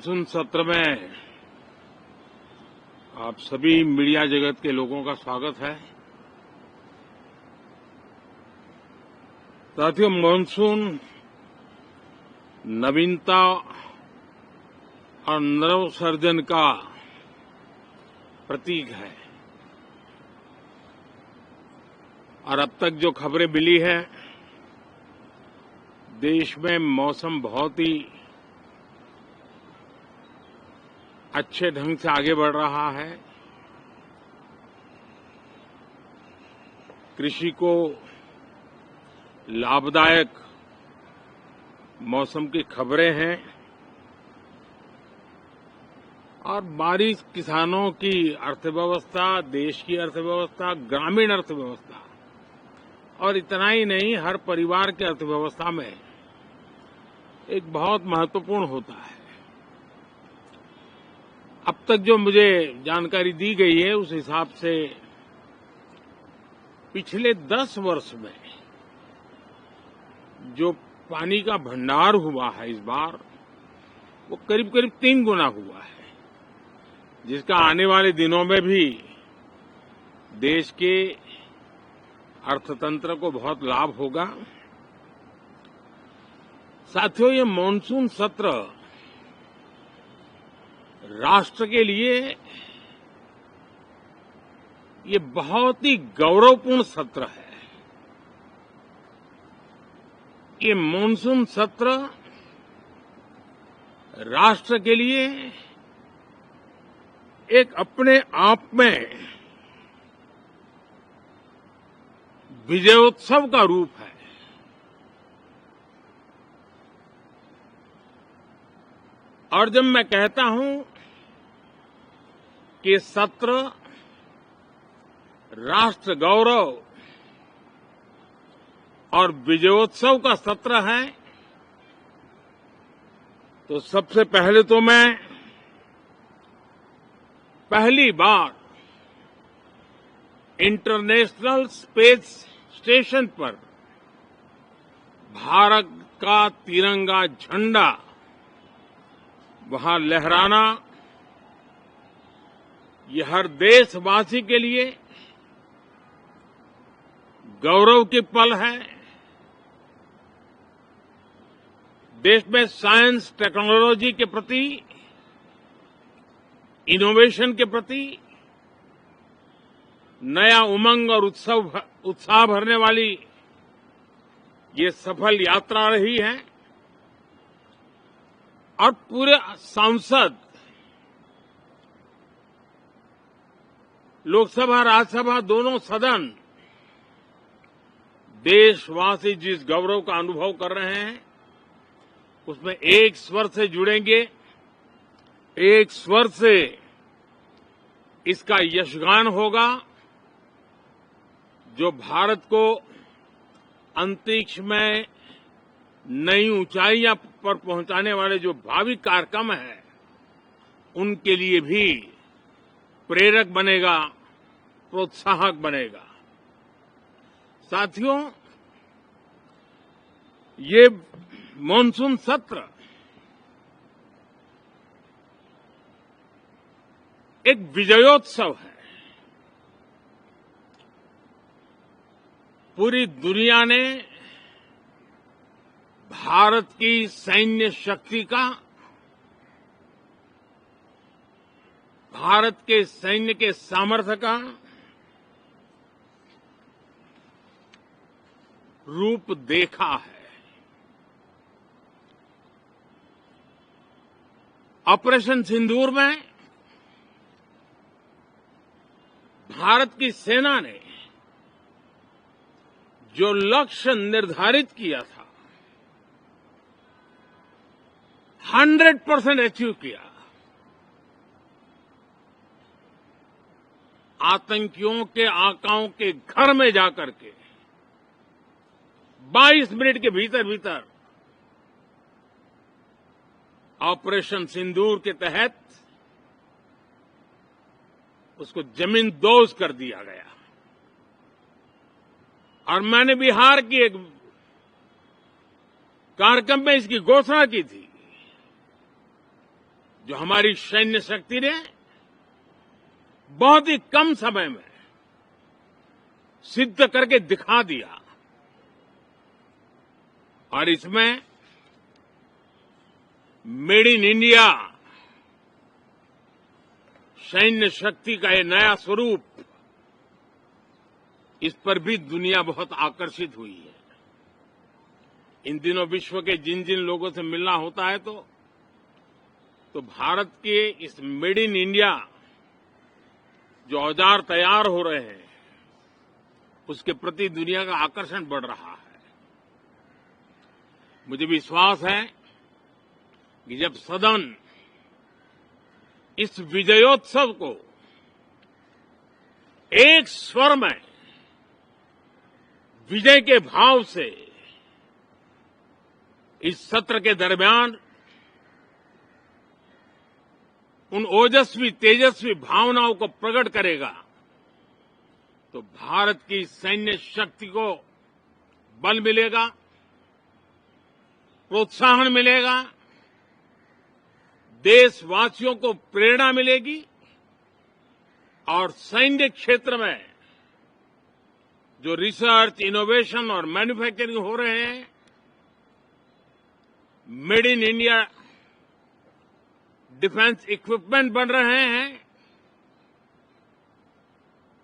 Monsoon सत्र में आप सभी मीडिया जगत के लोगों का स्वागत है। साथियों, मानसून नवीनता और नवसर्जन का प्रतीक है और अब तक जो खबरें मिली है, देश में मौसम बहुत ही अच्छे ढंग से आगे बढ़ रहा है। कृषि को लाभदायक मौसम की खबरें हैं और बारिश किसानों की अर्थव्यवस्था, देश की अर्थव्यवस्था, ग्रामीण अर्थव्यवस्था और इतना ही नहीं, हर परिवार की अर्थव्यवस्था में एक बहुत महत्वपूर्ण होता है। अब तक जो मुझे जानकारी दी गई है, उस हिसाब से पिछले 10 वर्ष में जो पानी का भंडार हुआ है इस बार, वो करीब करीब 3 गुना हुआ है, जिसका आने वाले दिनों में भी देश के अर्थतंत्र को बहुत लाभ होगा। साथियों, ये मानसून सत्र राष्ट्र के लिए ये बहुत ही गौरवपूर्ण सत्र है। ये मानसून सत्र राष्ट्र के लिए एक अपने आप में विजयोत्सव का रूप है। और जब मैं कहता हूं कि सत्र राष्ट्र गौरव और विजयोत्सव का सत्र है, तो सबसे पहले तो मैं पहली बार इंटरनेशनल स्पेस स्टेशन पर भारत का तिरंगा झंडा वहां लहराना, ये हर देशवासी के लिए गौरव की पल है। देश में साइंस टेक्नोलॉजी के प्रति, इनोवेशन के प्रति नया उमंग और उत्साह भरने वाली ये सफल यात्रा रही है और पूरे सांसद, लोकसभा राज्यसभा दोनों सदन देशवासी जिस गौरव का अनुभव कर रहे हैं, उसमें एक स्वर से जुड़ेंगे, एक स्वर से इसका यशगान होगा, जो भारत को अंतरिक्ष में नई ऊंचाइयां पर पहुंचाने वाले जो भावी कार्यक्रम हैं, उनके लिए भी प्रेरक बनेगा, प्रोत्साहक बनेगा। साथियों, ये मानसून सत्र एक विजयोत्सव है। पूरी दुनिया ने भारत की सैन्य शक्ति का, भारत के सैन्य के सामर्थ्य का रूप देखा है। ऑपरेशन सिंदूर में भारत की सेना ने जो लक्ष्य निर्धारित किया था, 100% अचीव किया। आतंकियों के आकाओं के घर में जाकर के 22 मिनट के भीतर भीतर ऑपरेशन सिंदूर के तहत उसको जमींदोज कर दिया गया। और मैंने बिहार की एक कार्यक्रम में इसकी घोषणा की थी जो हमारी सैन्य शक्ति ने बहुत ही कम समय में सिद्ध करके दिखा दिया, और इसमें मेड इन इंडिया सैन्य शक्ति का ये नया स्वरूप, इस पर भी दुनिया बहुत आकर्षित हुई है। इन दिनों विश्व के जिन जिन लोगों से मिलना होता है तो भारत के इस मेड इन इंडिया जो औजार तैयार हो रहे हैं, उसके प्रति दुनिया का आकर्षण बढ़ रहा है। मुझे विश्वास है कि जब सदन इस विजयोत्सव को एक स्वर में विजय के भाव से इस सत्र के दरमियान उन ओजस्वी तेजस्वी भावनाओं को प्रकट करेगा, तो भारत की सैन्य शक्ति को बल मिलेगा, प्रोत्साहन मिलेगा, देशवासियों को प्रेरणा मिलेगी, और सैन्य क्षेत्र में जो रिसर्च, इनोवेशन और मैन्युफैक्चरिंग हो रहे हैं, made in India defence equipment बन रहे हैं,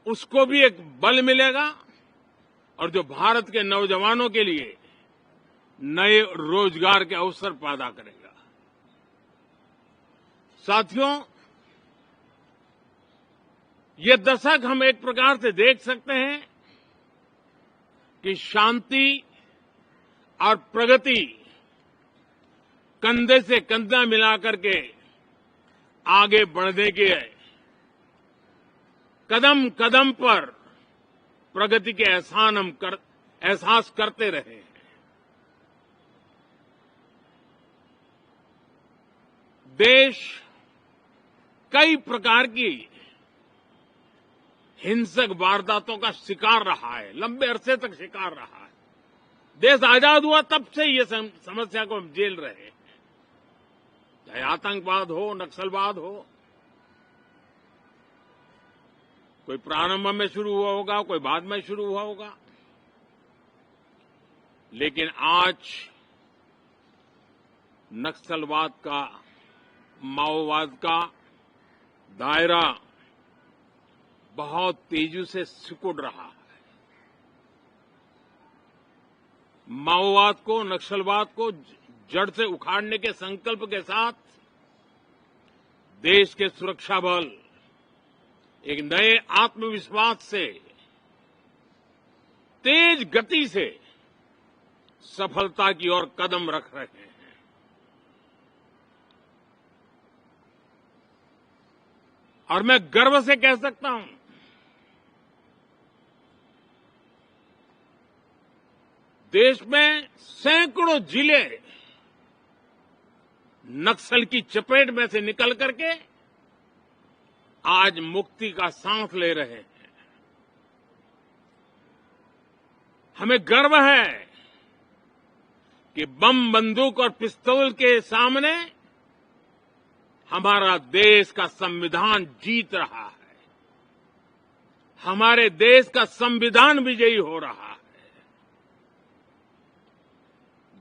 उसको भी एक बल मिलेगा, और जो भारत के नौजवानों के लिए नए रोजगार के अवसर पैदा करेगा। साथियों, ये दशक हम एक प्रकार से देख सकते हैं कि शांति और प्रगति कंधे से कंधा मिलाकर के आगे बढ़ने के कदम कदम पर प्रगति के एहसास करते रहे हैं। देश कई प्रकार की हिंसक वारदातों का शिकार रहा है, लंबे अरसे तक शिकार रहा है। देश आजाद हुआ तब से ये समस्या को हम झेल रहे हैं, चाहे आतंकवाद हो, नक्सलवाद हो। कोई प्रारंभ में शुरू हुआ होगा, कोई बाद में शुरू हुआ होगा, लेकिन आज नक्सलवाद का, माओवाद का दायरा बहुत तेजी से सिकुड़ रहा है। माओवाद को, नक्सलवाद को जड़ से उखाड़ने के संकल्प के साथ देश के सुरक्षा बल एक नए आत्मविश्वास से, तेज गति से सफलता की ओर कदम रख रहे हैं। और मैं गर्व से कह सकता हूं, देश में सैकड़ों जिले नक्सल की चपेट में से निकल करके आज मुक्ति का सांस ले रहे हैं। हमें गर्व है कि बम, बंदूक और पिस्तौल के सामने हमारा देश का संविधान जीत रहा है, हमारे देश का संविधान विजयी हो रहा है।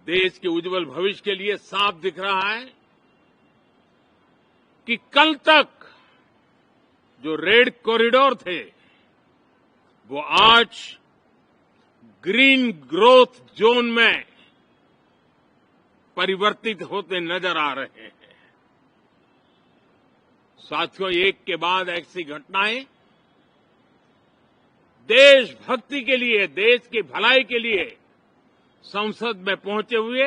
देश के उज्जवल भविष्य के लिए साफ दिख रहा है कि कल तक जो रेड कॉरिडोर थे, वो आज ग्रीन ग्रोथ जोन में परिवर्तित होते नजर आ रहे हैं। साथियों, एक के बाद ऐसी घटनाएं देशभक्ति के लिए, देश की भलाई के लिए संसद में पहुंचे हुए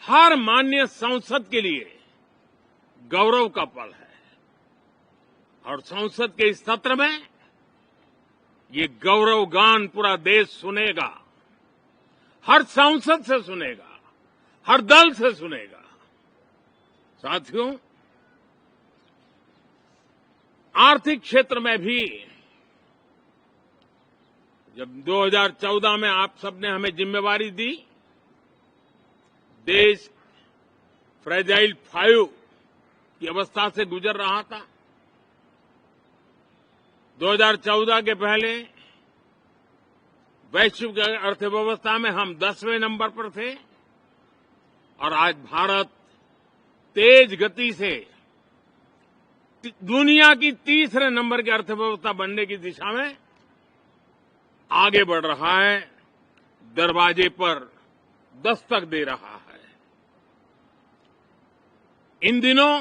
हर माननीय सांसद के लिए गौरव का पल है। और संसद के इस सत्र में ये गौरव गान पूरा देश सुनेगा, हर सांसद से सुनेगा, हर दल से सुनेगा। साथियों, आर्थिक क्षेत्र में भी जब 2014 में आप सबने हमें जिम्मेवारी दी, देश फ्रेजाइल 5 की अवस्था से गुजर रहा था। 2014 के पहले वैश्विक अर्थव्यवस्था में हम 10वें नंबर पर थे और आज भारत तेज गति से दुनिया की तीसरे नंबर की अर्थव्यवस्था बनने की दिशा में आगे बढ़ रहा है, दरवाजे पर दस्तक दे रहा है। इन दिनों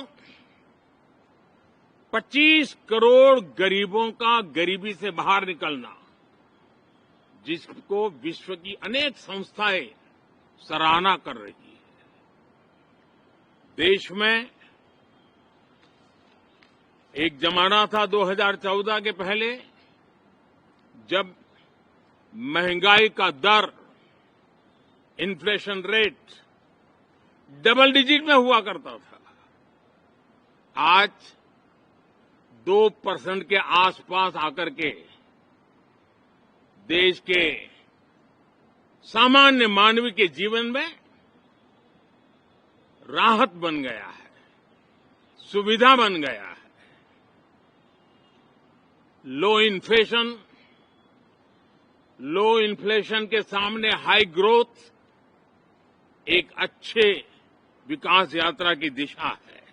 25 करोड़ गरीबों का गरीबी से बाहर निकलना, जिसको विश्व की अनेक संस्थाएं सराहना कर रही है। देश में एक जमाना था 2014 के पहले जब महंगाई का दर, इन्फ्लेशन रेट डबल डिजिट में हुआ करता था। आज 2% के आसपास आकर के देश के सामान्य मानव के जीवन में राहत बन गया है, सुविधा बन गया है। लो इन्फ्लेशन के सामने हाई ग्रोथ एक अच्छे विकास यात्रा की दिशा है।